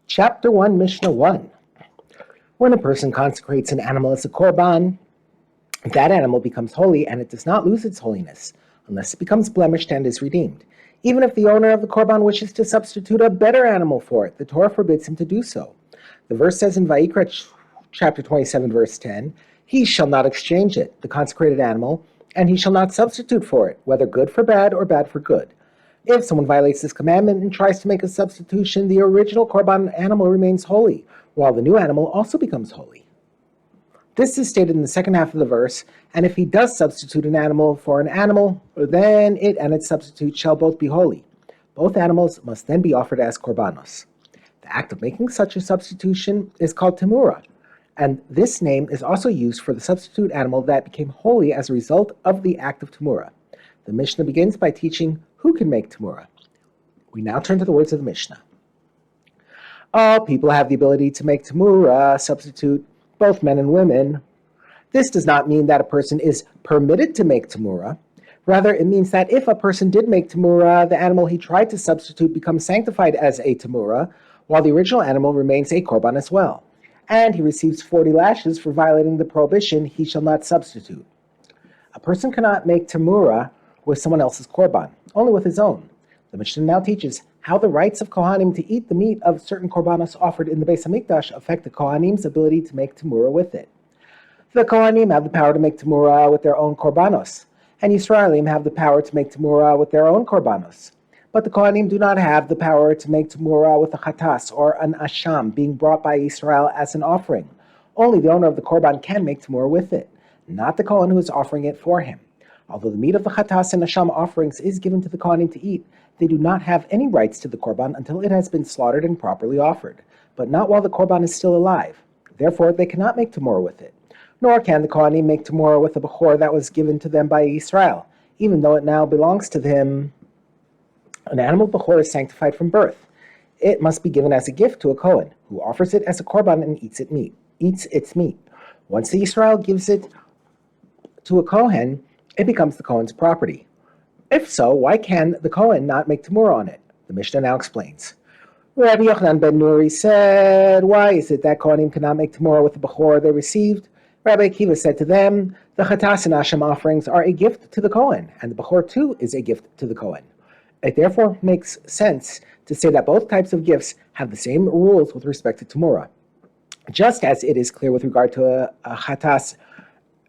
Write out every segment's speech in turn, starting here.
Chapter 1, Mishnah 1. When a person consecrates an animal as a korban, that animal becomes holy and it does not lose its holiness, unless it becomes blemished and is redeemed. Even if the owner of the korban wishes to substitute a better animal for it, the Torah forbids him to do so. The verse says in Vayikra chapter 27, verse 10, "He shall not exchange it, the consecrated animal, and he shall not substitute for it, whether good for bad or bad for good." If someone violates this commandment and tries to make a substitution, the original korban animal remains holy, while the new animal also becomes holy. This is stated in the second half of the verse, and if he does substitute an animal for an animal, then it and its substitute shall both be holy. Both animals must then be offered as korbanos. The act of making such a substitution is called Temurah, and this name is also used for the substitute animal that became holy as a result of the act of Temurah. The Mishnah begins by teaching who can make Temurah. We now turn to the words of the Mishnah. All people have the ability to make Temurah, substitute, both men and women. This does not mean that a person is permitted to make Temurah. Rather, it means that if a person did make Temurah, the animal he tried to substitute becomes sanctified as a Temurah, while the original animal remains a korban as well. And he receives 40 lashes for violating the prohibition, he shall not substitute. A person cannot make Temurah with someone else's korban, only with his own. The Mishnah now teaches how the rights of Kohanim to eat the meat of certain korbanos offered in the Beis Hamikdash affect the Kohanim's ability to make Temurah with it. The Kohanim have the power to make Temurah with their own korbanos, and Yisraelim have the power to make Temurah with their own korbanos. But the Kohanim do not have the power to make Temurah with a chatas or an asham being brought by Israel as an offering. Only the owner of the korban can make Temurah with it, not the Kohen who is offering it for him. Although the meat of the chatas and asham offerings is given to the Kohanim to eat, they do not have any rights to the korban until it has been slaughtered and properly offered, but not while the korban is still alive. Therefore, they cannot make Temurah with it. Nor can the Kohanim make Temurah with a bechor that was given to them by Israel, even though it now belongs to them. An animal bechor is sanctified from birth. It must be given as a gift to a Kohen, who offers it as a korban and eats its meat. Once the Israel gives it to a Kohen, it becomes the Kohen's property. If so, why can the Kohen not make Temurah on it? The Mishnah now explains. Rabbi Yochanan ben Nuri said, why is it that Kohanim cannot make Temurah with the bechor they received? Rabbi Akiva said to them, the chatas and asham offerings are a gift to the Kohen, and the bechor too is a gift to the Kohen. It therefore makes sense to say that both types of gifts have the same rules with respect to Temurah. Just as it is clear with regard to a chatas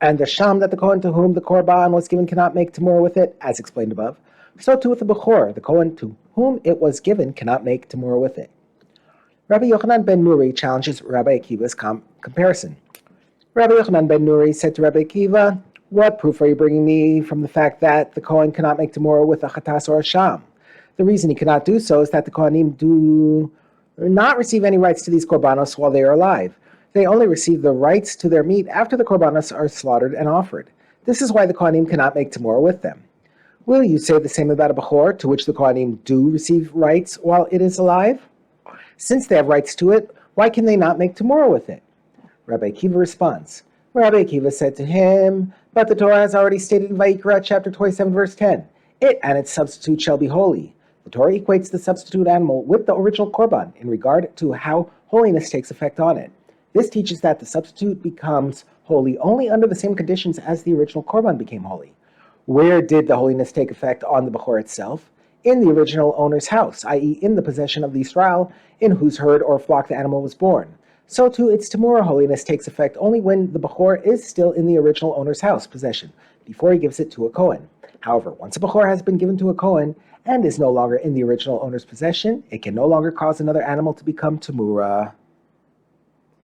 and the sham that the Kohen to whom the korban was given cannot make Temurah with it, as explained above, so too with the bechor, the Kohen to whom it was given cannot make Temurah with it. Rabbi Yochanan ben Nuri challenges Rabbi Akiva's comparison. Rabbi Yochanan ben Nuri said to Rabbi Akiva, what proof are you bringing me from the fact that the Kohen cannot make Temurah with a chatas or a sham? The reason he cannot do so is that the Kohanim do not receive any rights to these korbanos while they are alive. They only receive the rights to their meat after the korbanos are slaughtered and offered. This is why the Kohanim cannot make Temurah with them. Will you say the same about a bechor, to which the Kohanim do receive rights while it is alive? Since they have rights to it, why can they not make Temurah with it? Rabbi Akiva responds. Rabbi Akiva said to him, but the Torah has already stated in Vayikra chapter 27 verse 10, it and its substitute shall be holy. The Torah equates the substitute animal with the original korban in regard to how holiness takes effect on it. This teaches that the substitute becomes holy only under the same conditions as the original korban became holy. Where did the holiness take effect on the bechor itself? In the original owner's house, i.e. in the possession of the Israel, in whose herd or flock the animal was born. So too its Temurah holiness takes effect only when the bechor is still in the original owner's house possession, before he gives it to a Kohen. However, once a bechor has been given to a Kohen and is no longer in the original owner's possession, it can no longer cause another animal to become Temurah.